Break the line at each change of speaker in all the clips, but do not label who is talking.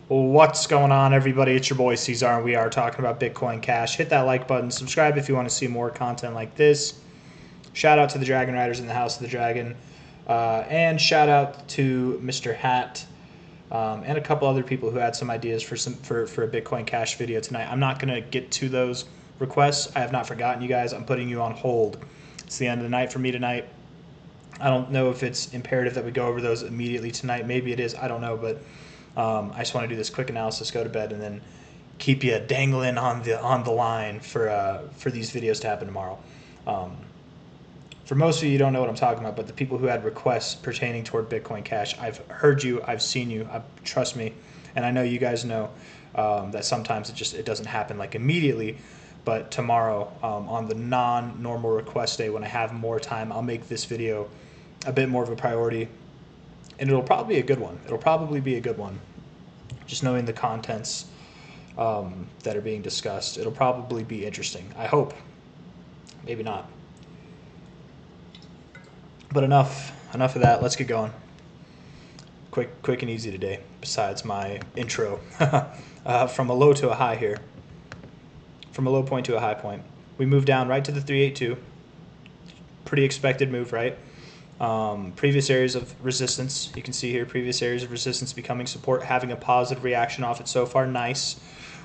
What's going on, everybody? It's your boy C-Zar, and we are talking about Bitcoin Cash. Hit that like button, subscribe if you want to see more content like this. Shout out to the Dragon Riders in the House of the Dragon, and shout out to Mr. Hat and a couple other people who had some ideas for a Bitcoin Cash video tonight. I'm not gonna get to those requests. I have not forgotten you guys. I'm putting you on hold. It's the end of the night for me tonight. I don't know if it's imperative that we go over those immediately tonight. Maybe it is. I don't know, but I just want to do this quick analysis, go to bed, and then keep you dangling on the line for these videos to happen tomorrow. For most of you don't know what I'm talking about, but the people who had requests pertaining toward Bitcoin Cash, I've heard you, I've seen you, trust me, and I know you guys know that sometimes it doesn't happen like immediately. But tomorrow, on the non-normal request day, when I have more time, I'll make this video a bit more of a priority. And it'll probably be a good one. It'll probably be a good one. Just knowing the contents that are being discussed, it'll probably be interesting. I hope. Maybe not. But enough of that. Let's get going. Quick and easy today, besides my intro. From a low to a high here. From a low point to a high point. We moved down right to the 382. Pretty expected move, right? Previous areas of resistance, you can see here, previous areas of resistance becoming support, having a positive reaction off it so far. Nice.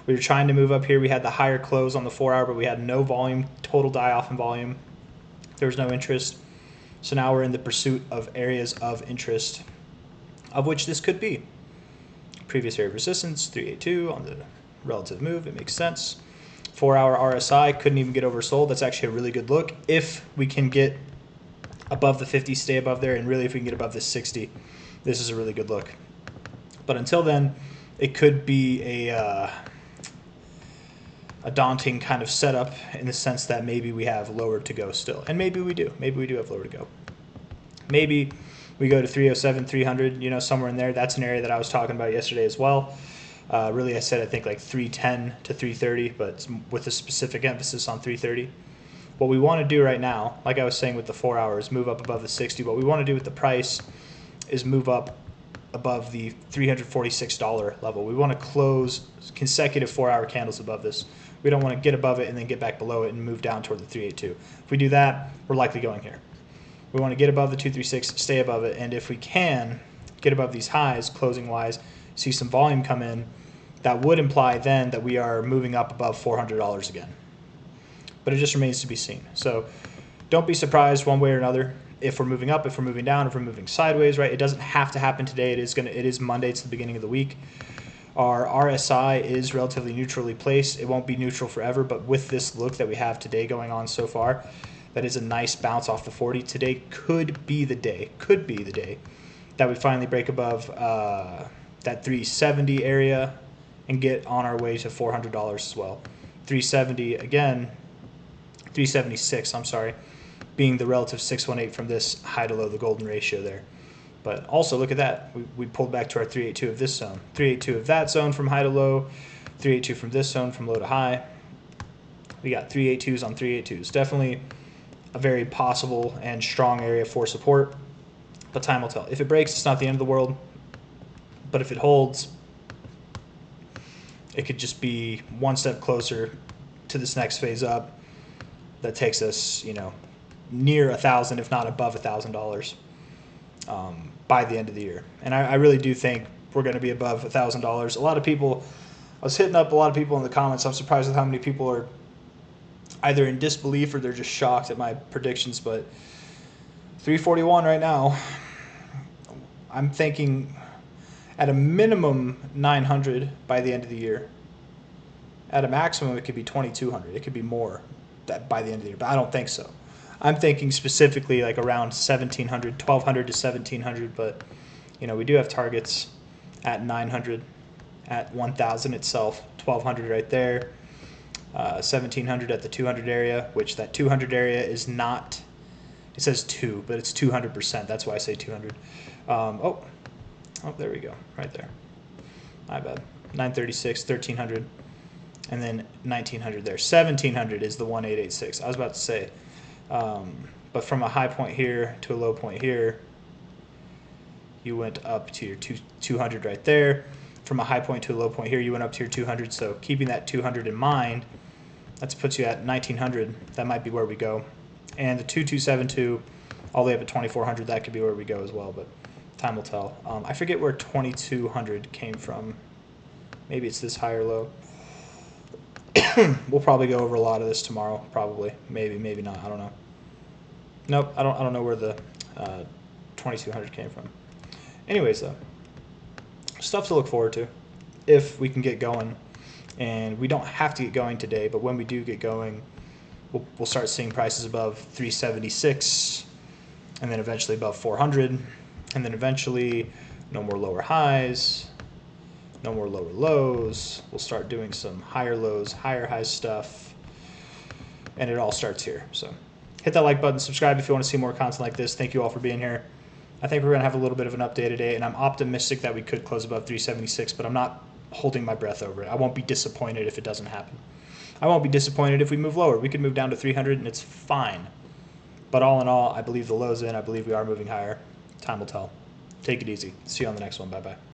We were trying to move up here. We had the higher close on the 4 hour, but we had no volume, total die off in volume. There was no interest. So now we're in the pursuit of areas of interest, of which this could be. Previous area of resistance, 382 on the relative move. It makes sense. 4 hour RSI couldn't even get oversold. That's actually a really good look. If we can get above the 50, stay above there, and really if we can get above the 60, this is a really good look. But until then, it could be a daunting kind of setup in the sense that maybe we have lower to go still. And maybe we do. Maybe we do have lower to go. Maybe we go to 307, 300, somewhere in there. That's an area that I was talking about yesterday as well. Really, I said I think like 310 to 330, but with a specific emphasis on 330. What we want to do right now, like I was saying with the 4 hours, move up above the 60. What we want to do with the price is move up above the $346 level. We want to close consecutive 4 hour candles above this. We don't want to get above it and then get back below it and move down toward the 382. If we do that, we're likely going here. We want to get above the 236, stay above it, and if we can get above these highs, closing wise, see some volume come in, that would imply then that we are moving up above $400 again. But it just remains to be seen. So don't be surprised one way or another if we're moving up, if we're moving down, if we're moving sideways, right? It doesn't have to happen today. It is Monday. It's the beginning of the week. Our RSI is relatively neutrally placed. It won't be neutral forever, but with this look that we have today going on so far, that is a nice bounce off the 40. Today could be the day that we finally break above that 370 area and get on our way to $400 as well. 370 again. 376, I'm sorry, being the relative 618 from this high to low, the golden ratio there. But also look at that. We pulled back to our 382 of this zone. 382 of that zone from high to low, 382 from this zone from low to high. We got 382s on 382s. Definitely a very possible and strong area for support, but time will tell. If it breaks, it's not the end of the world, but if it holds, it could just be one step closer to this next phase up that takes us, near $1,000, if not above $1,000, by the end of the year. And I really do think we're going to be above $1,000. A lot of people, I was hitting up a lot of people in the comments. I'm surprised with how many people are either in disbelief or they're just shocked at my predictions. But 341 right now, I'm thinking at a minimum 900 by the end of the year. At a maximum, it could be 2,200. It could be more by the end of the year, but I don't think so. I'm thinking specifically like around 1,700, 1,200 to 1,700, but we do have targets at 900, at 1,000 itself, 1,200 right there, 1,700 at the 200 area, which that 200 area is not, it says 2, but it's 200%. That's why I say 200. Oh, there we go, right there. My bad. 936, 1,300. And then 1,900 there. 1,700 is the 1,886. I was about to say. But from a high point here to a low point here, you went up to your 200 right there. from a high point to a low point here, you went up to your 200. So keeping that 200 in mind, that puts you at 1900. That might be where we go. And the 2272 all the way up at 2400, that could be where we go as well, but time will tell. I forget where 2200 came from. Maybe it's this high or low. We'll probably go over a lot of this tomorrow, probably. Maybe not. I don't know. Nope, I don't know where the 2200 came from. Anyways, though, stuff to look forward to if we can get going. And we don't have to get going today, but when we do get going, we'll start seeing prices above 376, and then eventually above 400, and then eventually no more lower highs, no more lower lows. We'll start doing some higher lows, higher highs stuff, and it all starts here. So hit that like button, subscribe if you want to see more content like this. Thank you all for being here. I think we're going to have a little bit of an update today, and I'm optimistic that we could close above 376, but I'm not holding my breath over it. I won't be disappointed if it doesn't happen. I won't be disappointed if we move lower. We could move down to 300, and it's fine. But all in all, I believe the low's in. I believe we are moving higher. Time will tell. Take it easy. See you on the next one. Bye-bye.